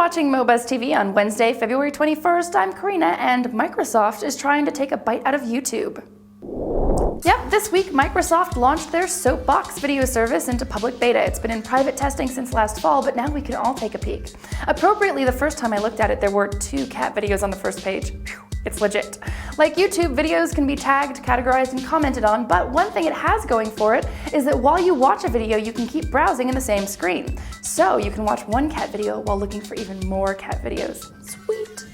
watching MoBuzz TV on Wednesday, February 21st. I'm Karina, and Microsoft is trying to take a bite out of YouTube. Yep, this week Microsoft launched their SoapBox video service into public beta. It's been in private testing since last fall, but now we can all take a peek. Appropriately, the first time I looked at it, there were 2 cat videos on the first page. Phew, it's legit. Like YouTube, videos can be tagged, categorized, and commented on, but one thing it has going for it is that while you watch a video, you can keep browsing in the same screen. So you can watch one cat video while looking for even more cat videos. Sweet.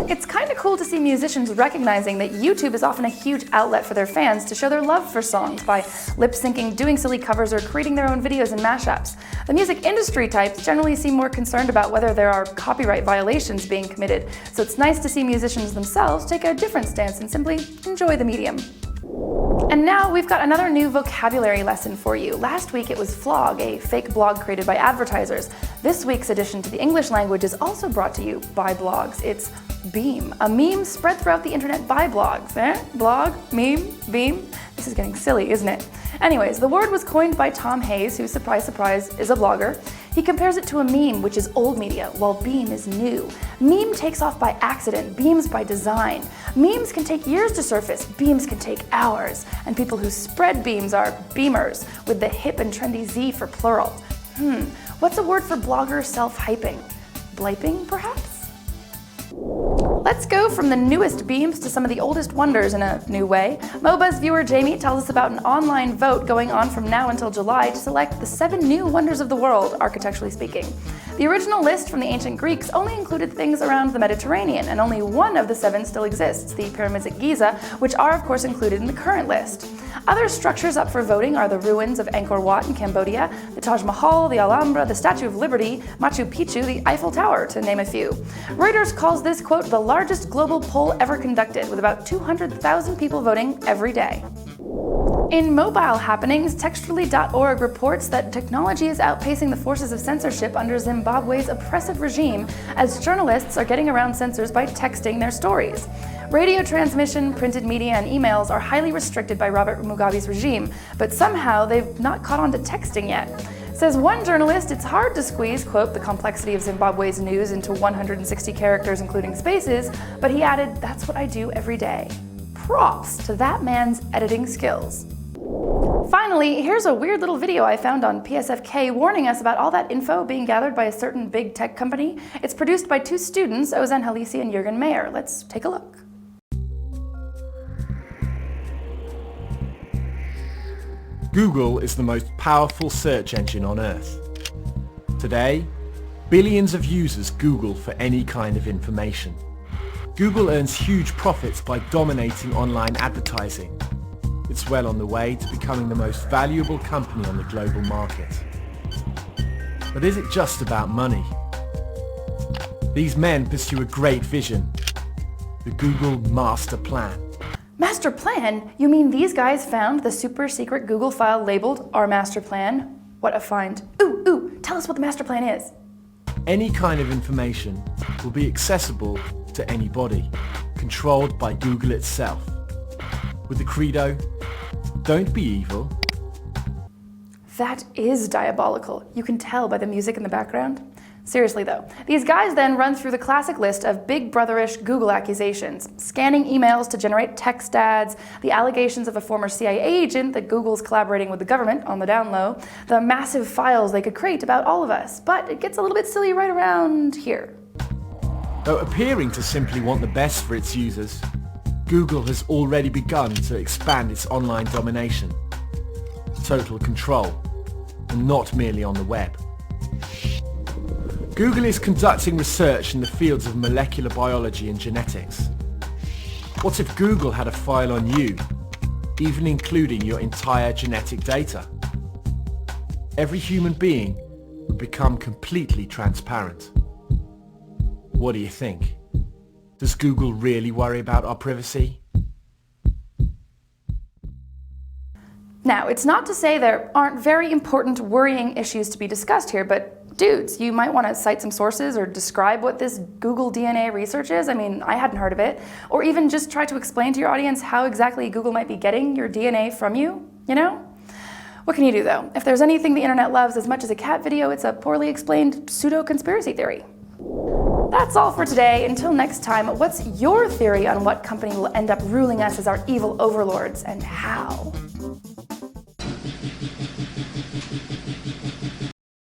It's kind of cool to see musicians recognizing that YouTube is often a huge outlet for their fans to show their love for songs by lip-syncing, doing silly covers, or creating their own videos and mashups. The music industry types generally seem more concerned about whether there are copyright violations being committed, so it's nice to see musicians themselves take a different stance and simply enjoy the medium. And now we've got another new vocabulary lesson for you. Last week it was flog, a fake blog created by advertisers. This week's addition to the English language is also brought to you by blogs. It's beme, a meme spread throughout the internet by blogs. Blog, meme, beme. This is getting silly, isn't it? Anyways, the word was coined by Tom Hayes, who, surprise, surprise, is a blogger. He compares it to a meme, which is old media, while beme is new. Meme takes off by accident, bemes by design. Memes can take years to surface, bemes can take hours. And people who spread bemes are beamers, with the hip and trendy Z for plural. What's a word for blogger self-hyping? Bliping, perhaps? Let's go from the newest bemes to some of the oldest wonders in a new way. MoBuzz viewer Jamie tells us about an online vote going on from now until July to select the 7 new wonders of the world, architecturally speaking. The original list from the ancient Greeks only included things around the Mediterranean, and only one of the 7 still exists, the pyramids at Giza, which are of course included in the current list. Other structures up for voting are the ruins of Angkor Wat in Cambodia, the Taj Mahal, the Alhambra, the Statue of Liberty, Machu Picchu, the Eiffel Tower, to name a few. Reuters calls this, quote, the largest global poll ever conducted, with about 200,000 people voting every day. In mobile happenings, textually.org reports that technology is outpacing the forces of censorship under Zimbabwe's oppressive regime, as journalists are getting around censors by texting their stories. Radio transmission, printed media, and emails are highly restricted by Robert Mugabe's regime, but somehow they've not caught on to texting yet. Says one journalist, it's hard to squeeze, quote, the complexity of Zimbabwe's news into 160 characters including spaces, but he added, that's what I do every day. Props to that man's editing skills. Finally, here's a weird little video I found on PSFK warning us about all that info being gathered by a certain big tech company. It's produced by 2 students, Ozan Halisi and Jürgen Mayer. Let's take a look. Google is the most powerful search engine on Earth. Today, billions of users Google for any kind of information. Google earns huge profits by dominating online advertising. It's well on the way to becoming the most valuable company on the global market. But is it just about money? These men pursue a great vision, the Google Master Plan. Master plan? You mean these guys found the super secret Google file labeled our master plan? What a find. Ooh, tell us what the master plan is. Any kind of information will be accessible to anybody, controlled by Google itself. With the credo, don't be evil. That is diabolical. You can tell by the music in the background. Seriously though, these guys then run through the classic list of big brotherish Google accusations, scanning emails to generate text ads, the allegations of a former CIA agent that Google's collaborating with the government on the down low, the massive files they could create about all of us. But it gets a little bit silly right around here. Though appearing to simply want the best for its users, Google has already begun to expand its online domination. Total control, and not merely on the web. Google is conducting research in the fields of molecular biology and genetics. What if Google had a file on you, even including your entire genetic data? Every human being would become completely transparent. What do you think? Does Google really worry about our privacy? Now, it's not to say there aren't very important, worrying issues to be discussed here, but dudes, you might want to cite some sources or describe what this Google DNA research is. I mean, I hadn't heard of it. Or even just try to explain to your audience how exactly Google might be getting your DNA from you, you know? What can you do though? If there's anything the internet loves as much as a cat video, it's a poorly explained pseudo-conspiracy theory. That's all for today. Until next time, what's your theory on what company will end up ruling us as our evil overlords and how?